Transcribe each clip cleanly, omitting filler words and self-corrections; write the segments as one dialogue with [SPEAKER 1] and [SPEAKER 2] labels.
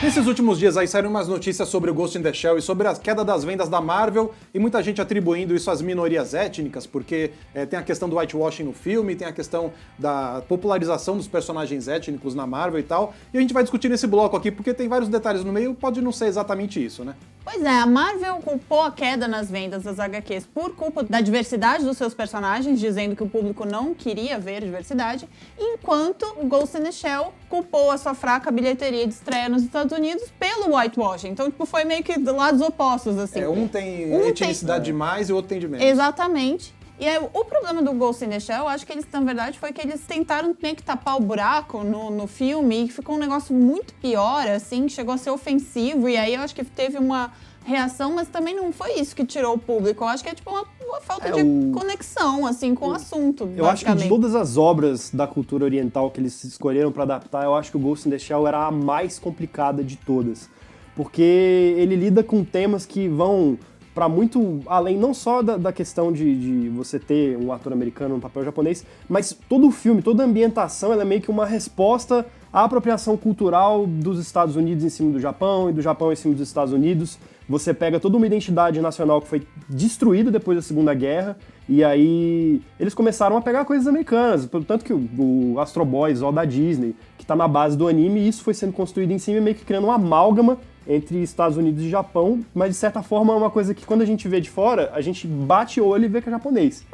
[SPEAKER 1] Nesses últimos dias aí saíram umas notícias sobre o Ghost in the Shell e sobre a queda das vendas da Marvel e muita gente atribuindo isso às minorias étnicas, porque tem a questão do whitewashing no filme, tem a questão da popularização dos personagens étnicos na Marvel e tal, e a gente vai discutir nesse bloco aqui porque tem vários detalhes no meio, pode não ser exatamente isso, né?
[SPEAKER 2] Pois é, a Marvel culpou a queda nas vendas das HQs por culpa da diversidade dos seus personagens, dizendo que o público não queria ver diversidade, enquanto o Ghost in the Shell culpou a sua fraca bilheteria de estreia nos Estados Unidos pelo whitewashing. Então, tipo, foi meio que do lados opostos, assim.
[SPEAKER 1] Um tem etnicidade demais e o outro tem de menos.
[SPEAKER 2] Exatamente. E aí, o problema do Ghost in the Shell, eu acho que eles, na verdade, foi que eles tentaram meio que tapar o buraco no filme e ficou um negócio muito pior, assim, chegou a ser ofensivo, e aí eu acho que teve uma reação, mas também não foi isso que tirou o público. Eu acho que é tipo uma falta de conexão, assim, com o assunto,
[SPEAKER 3] Eu acho que de todas as obras da cultura oriental que eles escolheram para adaptar, eu acho que o Ghost in the Shell era a mais complicada de todas. Porque ele lida com temas que vão para muito além, não só da questão de você ter um ator americano no papel japonês, mas todo o filme, toda a ambientação, ela é meio que uma resposta à apropriação cultural dos Estados Unidos em cima do Japão e do Japão em cima dos Estados Unidos. Você pega toda uma identidade nacional que foi destruída depois da Segunda Guerra, e aí eles começaram a pegar coisas americanas, tanto que o Astro Boy, ó, da Disney, que tá na base do anime, e isso foi sendo construído em cima, meio que criando uma amálgama entre Estados Unidos e Japão, mas de certa forma é uma coisa que quando a gente vê de fora, a gente bate o olho e vê que é japonês.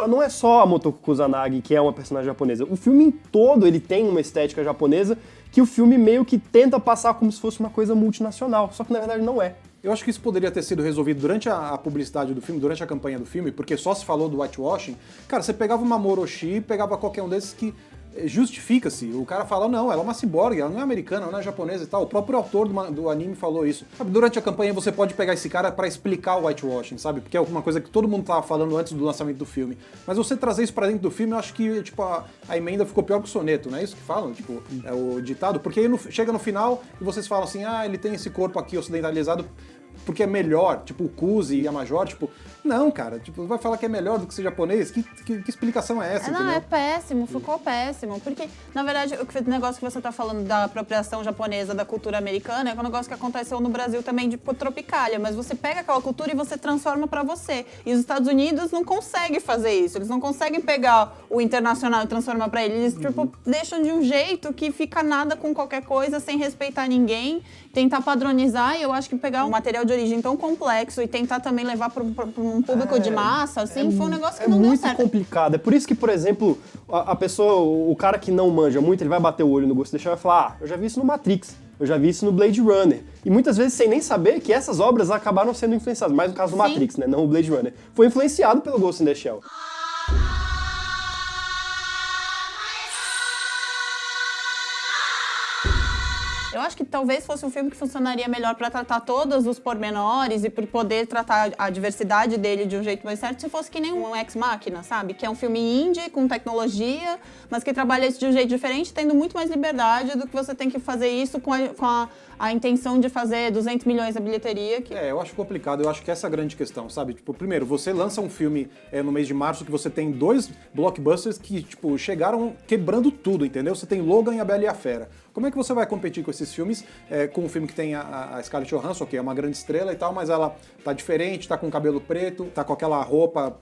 [SPEAKER 3] Não é só a Motoko Kusanagi, que é uma personagem japonesa. O filme em todo, ele tem uma estética japonesa que o filme meio que tenta passar como se fosse uma coisa multinacional, só que na verdade não é.
[SPEAKER 1] Eu acho que isso poderia ter sido resolvido durante a publicidade do filme, durante a campanha do filme, porque só se falou do whitewashing. Cara, você pegava uma Moroshi, pegava qualquer um desses que justifica-se. O cara fala, não, ela é uma ciborgue, ela não é americana, ela não é japonesa e tal. O próprio autor do anime falou isso. Sabe, durante a campanha você pode pegar esse cara pra explicar o whitewashing, sabe? Porque é uma coisa que todo mundo tava falando antes do lançamento do filme. Mas você trazer isso pra dentro do filme, eu acho que, tipo, a emenda ficou pior que o soneto, não é isso que falam? Tipo, é o ditado. Porque aí chega no final e vocês falam assim, ele tem esse corpo aqui ocidentalizado porque é melhor, tipo o Kuzi e a Major, tipo, não, cara, tipo, vai falar que é melhor do que ser japonês? Que explicação é essa,
[SPEAKER 2] Não,
[SPEAKER 1] entendeu?
[SPEAKER 2] é péssimo, ficou péssimo, porque, na verdade, o negócio que você tá falando da apropriação japonesa da cultura americana é um negócio que aconteceu no Brasil também, tipo, Tropicália, mas você pega aquela cultura e você transforma pra você, e os Estados Unidos não conseguem fazer isso, eles não conseguem pegar o internacional e transformar pra eles, tipo, deixam de um jeito que fica nada com qualquer coisa, sem respeitar ninguém, tentar padronizar, e eu acho que pegar um material de origem tão complexo e tentar também levar para um público de massa, assim, foi um negócio que não deu certo.
[SPEAKER 3] É muito complicado. É por isso que, por exemplo, a pessoa, o cara que não manja muito, ele vai bater o olho no Ghost in the Shell e vai falar, eu já vi isso no Matrix, eu já vi isso no Blade Runner. E muitas vezes sem nem saber que essas obras acabaram sendo influenciadas, mais no caso do Matrix, né, não o Blade Runner. Foi influenciado pelo Ghost in the Shell.
[SPEAKER 2] Eu acho que talvez fosse um filme que funcionaria melhor para tratar todos os pormenores e por poder tratar a diversidade dele de um jeito mais certo se fosse que nem um Ex Machina, sabe? Que é um filme indie, com tecnologia, mas que trabalha isso de um jeito diferente, tendo muito mais liberdade do que você tem que fazer isso com a intenção de fazer 200 milhões da bilheteria.
[SPEAKER 1] Eu acho complicado, eu acho que essa é a grande questão, sabe? Tipo, primeiro, você lança um filme no mês de março que você tem 2 blockbusters que, tipo, chegaram quebrando tudo, entendeu? Você tem Logan e A Bela e a Fera. Como é que você vai competir com esses filmes, com um filme que tem a Scarlett Johansson, que é uma grande estrela e tal, mas ela tá diferente, tá com cabelo preto, tá com aquela roupa,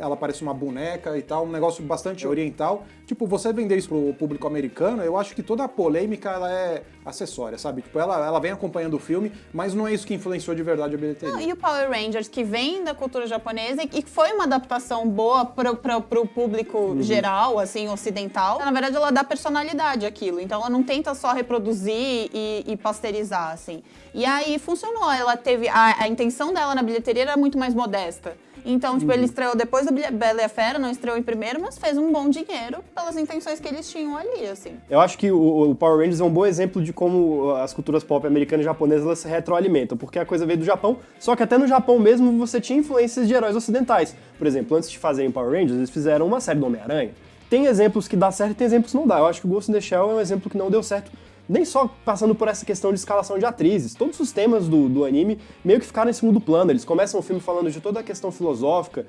[SPEAKER 1] ela parece uma boneca e tal, um negócio bastante oriental. Tipo, você vender isso pro público americano, eu acho que toda a polêmica, ela é acessória, sabe? Tipo, ela vem acompanhando o filme, mas não é isso que influenciou de verdade a bilheteria.
[SPEAKER 2] Não, e o Power Rangers, que vem da cultura japonesa e foi uma adaptação boa pro público geral, assim, ocidental. Na verdade, ela dá personalidade àquilo, então ela não tenta só reproduzir e pasteurizar, assim. E aí funcionou, ela teve... A intenção dela na bilheteria era muito mais modesta. Então, tipo, ele estreou depois da Bela e a Fera, não estreou em primeiro, mas fez um bom dinheiro pelas intenções que eles tinham ali, assim.
[SPEAKER 3] Eu acho que o Power Rangers é um bom exemplo de como as culturas pop americanas e japonesas elas se retroalimentam, porque a coisa veio do Japão, só que até no Japão mesmo você tinha influências de heróis ocidentais. Por exemplo, antes de fazerem Power Rangers, eles fizeram uma série do Homem-Aranha. Tem exemplos que dá certo e tem exemplos que não dá. Eu acho que o Ghost in the Shell é um exemplo que não deu certo nem só passando por essa questão de escalação de atrizes, todos os temas do anime meio que ficaram em segundo plano. Eles começam o filme falando de toda a questão filosófica,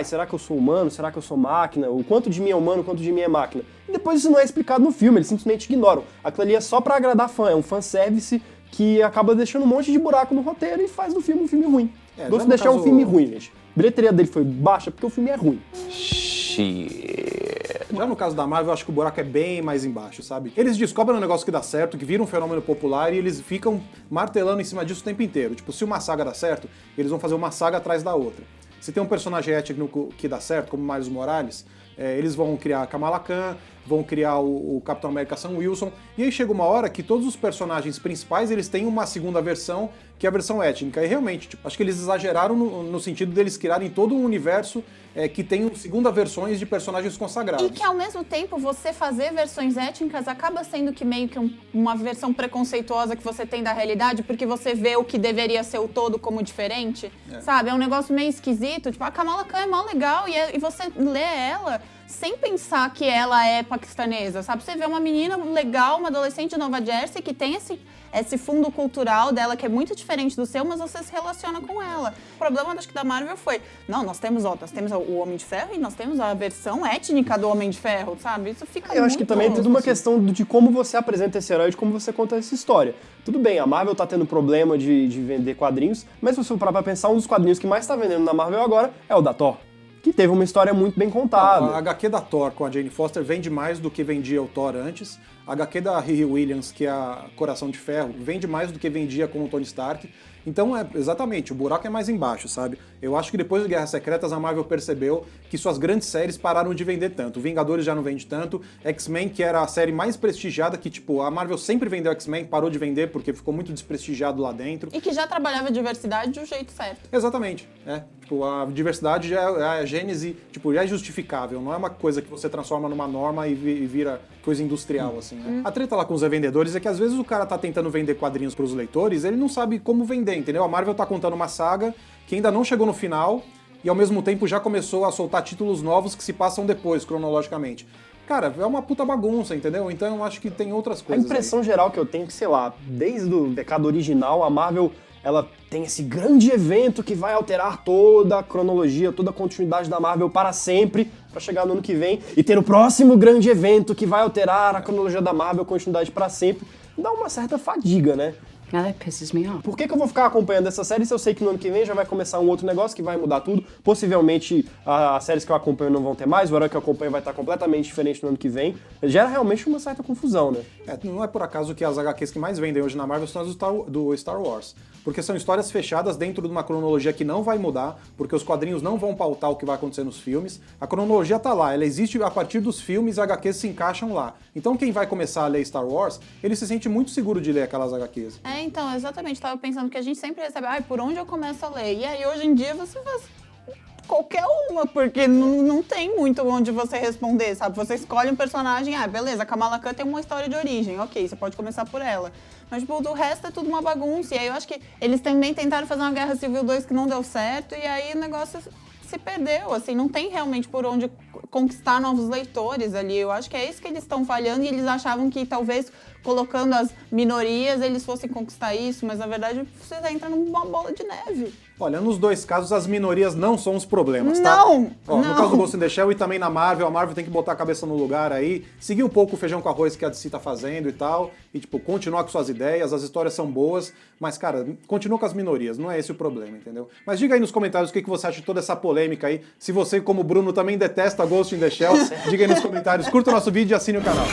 [SPEAKER 3] será que eu sou humano, será que eu sou máquina, o quanto de mim é humano, o quanto de mim é máquina. E depois isso não é explicado no filme, eles simplesmente ignoram. Aquilo ali é só pra agradar fã, é um fanservice que acaba deixando um monte de buraco no roteiro e faz do filme um filme ruim. Ghost in the Shell é um filme ruim, gente. A bilheteria dele foi baixa porque o filme é ruim.
[SPEAKER 1] Já no caso da Marvel, eu acho que o buraco é bem mais embaixo, sabe? Eles descobrem um negócio que dá certo, que vira um fenômeno popular e eles ficam martelando em cima disso o tempo inteiro. Tipo, se uma saga dá certo, eles vão fazer uma saga atrás da outra. Se tem um personagem étnico que dá certo, como Miles Morales, eles vão criar Kamala Khan, vão criar o Capitão América Sam Wilson, e aí chega uma hora que todos os personagens principais, eles têm uma segunda versão, que é a versão étnica, e realmente, tipo, acho que eles exageraram no sentido deles criarem todo um universo que tem segunda versões de personagens consagrados.
[SPEAKER 2] E que ao mesmo tempo, você fazer versões étnicas acaba sendo que meio que uma versão preconceituosa que você tem da realidade, porque você vê o que deveria ser o todo como diferente, sabe? É um negócio meio esquisito, tipo, a Kamala Khan é mó legal, e você lê ela sem pensar que ela é paquistanesa, sabe? Você vê uma menina legal, uma adolescente de Nova Jersey que tem esse fundo cultural dela que é muito diferente do seu, mas você se relaciona com ela. O problema, acho que da Marvel foi, nós temos o Homem de Ferro e nós temos a versão étnica do Homem de Ferro, sabe? Isso fica
[SPEAKER 3] Eu acho que também é tudo uma questão de como você apresenta esse herói, de como você conta essa história. Tudo bem, a Marvel tá tendo problema de vender quadrinhos, mas se você for parar pra pensar, um dos quadrinhos que mais tá vendendo na Marvel agora é o da Thor, que teve uma história muito bem contada.
[SPEAKER 1] A HQ da Thor com a Jane Foster vende mais do que vendia o Thor antes. A HQ da Riri Williams, que é a Coração de Ferro, vende mais do que vendia com o Tony Stark. Então, exatamente, o buraco é mais embaixo, sabe? Eu acho que depois de Guerras Secretas, a Marvel percebeu que suas grandes séries pararam de vender tanto. Vingadores já não vende tanto. X-Men, que era a série mais prestigiada, que, tipo, a Marvel sempre vendeu X-Men, parou de vender porque ficou muito desprestigiado lá dentro.
[SPEAKER 2] E que já trabalhava a diversidade de um jeito certo.
[SPEAKER 1] Exatamente, Tipo, a diversidade já é a gênese, tipo, já é justificável. Não é uma coisa que você transforma numa norma e vira coisa industrial, assim, né? A treta lá com os revendedores é que às vezes o cara tá tentando vender quadrinhos pros leitores, ele não sabe como vender, entendeu? A Marvel tá contando uma saga que ainda não chegou no final e ao mesmo tempo já começou a soltar títulos novos que se passam depois, cronologicamente. Cara, é uma puta bagunça, entendeu? Então eu acho que tem outras coisas.
[SPEAKER 3] A impressão geral que eu tenho é que, sei lá, desde o pecado original, a Marvel, ela tem esse grande evento que vai alterar toda a cronologia, toda a continuidade da Marvel para sempre, para chegar no ano que vem e ter o próximo grande evento que vai alterar a cronologia da Marvel, a continuidade para sempre. Dá uma certa fadiga, né?
[SPEAKER 4] Now that pisses me off.
[SPEAKER 3] Por que eu vou ficar acompanhando essa série se eu sei que no ano que vem já vai começar um outro negócio que vai mudar tudo? Possivelmente as séries que eu acompanho não vão ter mais, o herói que eu acompanho vai estar completamente diferente no ano que vem. Gera realmente uma certa confusão, né?
[SPEAKER 1] Não é por acaso que as HQs que mais vendem hoje na Marvel são as do Star Wars. Porque são histórias fechadas dentro de uma cronologia que não vai mudar, porque os quadrinhos não vão pautar o que vai acontecer nos filmes. A cronologia tá lá, ela existe a partir dos filmes, as HQs se encaixam lá. Então quem vai começar a ler Star Wars, ele se sente muito seguro de ler aquelas HQs.
[SPEAKER 2] Então, exatamente. Tava pensando que a gente sempre recebe, por onde eu começo a ler? E aí, hoje em dia, você faz qualquer uma, porque não tem muito onde você responder, sabe? Você escolhe um personagem, beleza, a Kamala Khan tem uma história de origem, ok, você pode começar por ela. Mas, tipo, do resto é tudo uma bagunça. E aí eu acho que eles também tentaram fazer uma Guerra Civil 2 que não deu certo, e aí o negócio se perdeu, assim, não tem realmente por onde conquistar novos leitores ali. Eu acho que é isso que eles estão falhando, e eles achavam que talvez colocando as minorias eles fossem conquistar isso, mas na verdade você entra numa bola de neve.
[SPEAKER 1] Olha, nos dois casos as minorias não são os problemas, tá?
[SPEAKER 2] Não!
[SPEAKER 1] No caso do Ghost in the Shell e também na Marvel, a Marvel tem que botar a cabeça no lugar aí, seguir um pouco o feijão com arroz que a DC tá fazendo e tal, e tipo, continuar com suas ideias, as histórias são boas, mas cara, continua com as minorias, não é esse o problema, entendeu? Mas diga aí nos comentários o que você acha de toda essa polêmica aí, se você, como o Bruno, também detesta Ghost in the Shell, diga aí nos comentários, curta o nosso vídeo e assine o canal.